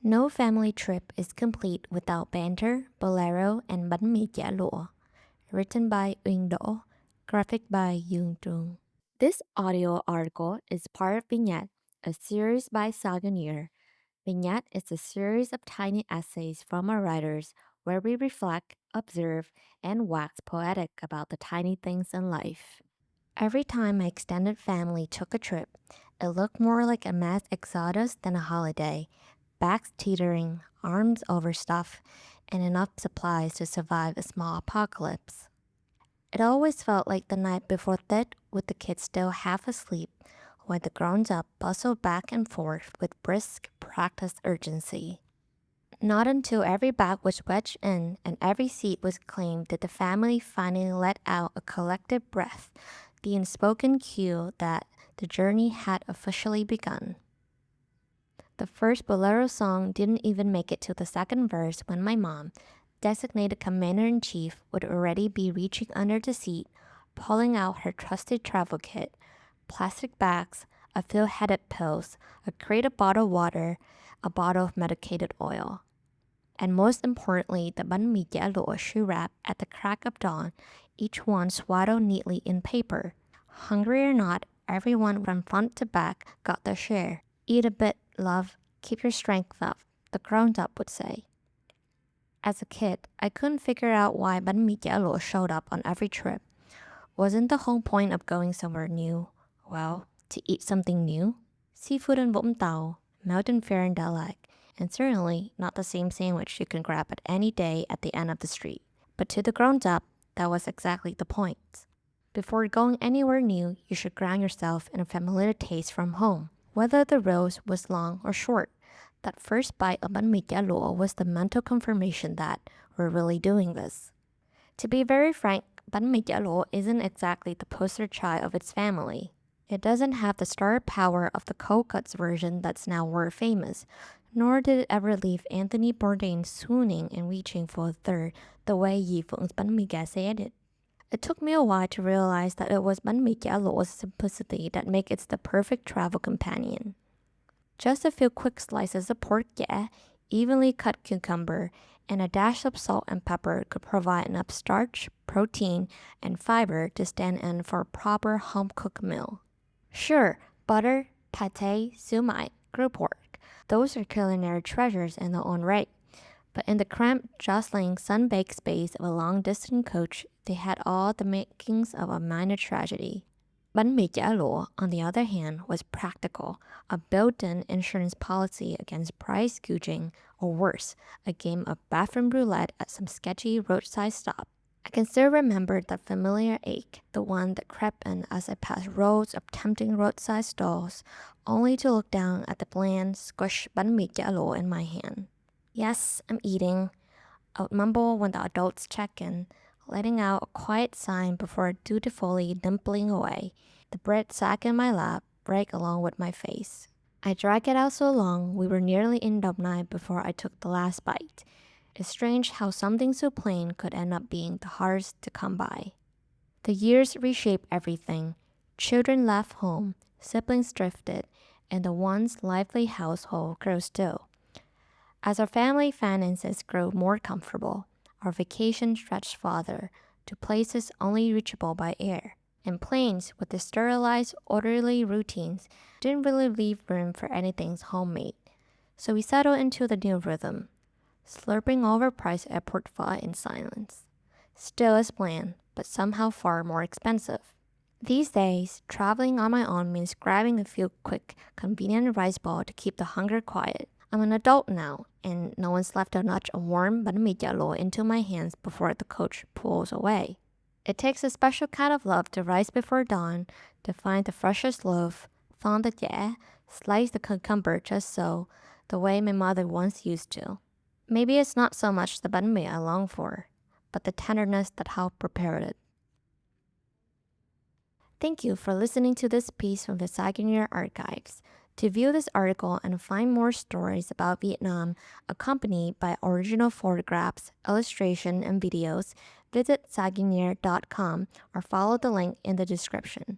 No family trip is complete without Banter, Bolero, and Bánh Chả Lụa. Written by Uyên Đỗ, graphic by Uyên Đỗ. This audio article is part of Vignette, a series by Saganier. Vignette is a series of tiny essays from our writers where we reflect, observe, and wax poetic about the tiny things in life. Every time my extended family took a trip, it looked more like a mass exodus than a holiday. Backs teetering, arms overstuffed, and enough supplies to survive a small apocalypse. It always felt like the night before that, with the kids still half asleep, while the grown-ups bustled back and forth with brisk, practiced urgency. Not until every bag was wedged in and every seat was claimed did the family finally let out a collective breath, the unspoken cue that the journey had officially begun. The first Bolero song didn't even make it to the second verse when my mom, designated commander-in-chief, would already be reaching under the seat, pulling out her trusted travel kit, plastic bags, a few headed pills, a crate of bottled water, a bottle of medicated oil. And most importantly, the Bánh Chả Lụa shoe wrap at the crack of dawn, each one swaddled neatly in paper. Hungry or not, everyone from front to back got their share. Eat a bit, love, keep your strength up, the grown-up would say. As a kid, I couldn't figure out why Bánh Chả Lụa showed up on every trip. Wasn't the whole point of going somewhere new, well, to eat something new? Seafood in Vũng Tàu, mountain fare in Dalag, and certainly not the same sandwich you can grab at any day at the end of the street. But to the grown-up, that was exactly the point. Before going anywhere new, you should ground yourself in a familiar taste from home, whether the road was long or short. That first bite of Bánh Chả Lụa was the mental confirmation that we're really doing this. To be very frank, Bánh Chả Lụa isn't exactly the poster child of its family. It doesn't have the star power of the cold cuts version that's now world famous, nor did it ever leave Anthony Bourdain swooning and reaching for a third the way Yi Phượng Bánh Mì said it. It took me a while to realize that it was Bánh Chả Lụa's simplicity that makes it the perfect travel companion. Just a few quick slices of pork chả, evenly cut cucumber, and a dash of salt and pepper could provide enough starch, protein, and fiber to stand in for a proper home-cooked meal. Sure, butter, pâté, sumai, grilled pork, those are culinary treasures in their own right. But in the cramped, jostling, sun-baked space of a long-distance coach, they had all the makings of a minor tragedy. Bánh Chả Lụa, on the other hand, was practical, a built-in insurance policy against price-gouging, or worse, a game of bathroom roulette at some sketchy roadside stop. I can still remember that familiar ache, the one that crept in as I passed rows of tempting roadside stalls, only to look down at the bland, squished Bánh Chả Lụa in my hand. Yes, I'm eating, I would mumble when the adults check in, letting out a quiet sign before dutifully dimpling away, the bread sack in my lap break along with my face. I dragged it out so long we were nearly in Dom Nai before I took the last bite. It's strange how something so plain could end up being the hardest to come by. The years reshaped everything. Children left home, siblings drifted, and the once lively household grew still. As our family finances grew more comfortable, our vacation stretched farther to places only reachable by air, and planes with the sterilized, orderly routines didn't really leave room for anything homemade. So we settled into the new rhythm, slurping overpriced airport pho in silence. Still as planned, but somehow far more expensive. These days, traveling on my own means grabbing a few quick, convenient rice balls to keep the hunger quiet. I'm an adult now, and no one's left a notch of warm Bánh Chả Lụa into my hands before the coach pulls away. It takes a special kind of love to rise before dawn, to find the freshest loaf, thong the chả, slice the cucumber just so, the way my mother once used to. Maybe it's not so much the bánh mì I long for, but the tenderness that helped prepare it. Thank you for listening to this piece from the Saganier archives. To view this article and find more stories about Vietnam accompanied by original photographs, illustration, and videos, visit saginier.com or follow the link in the description.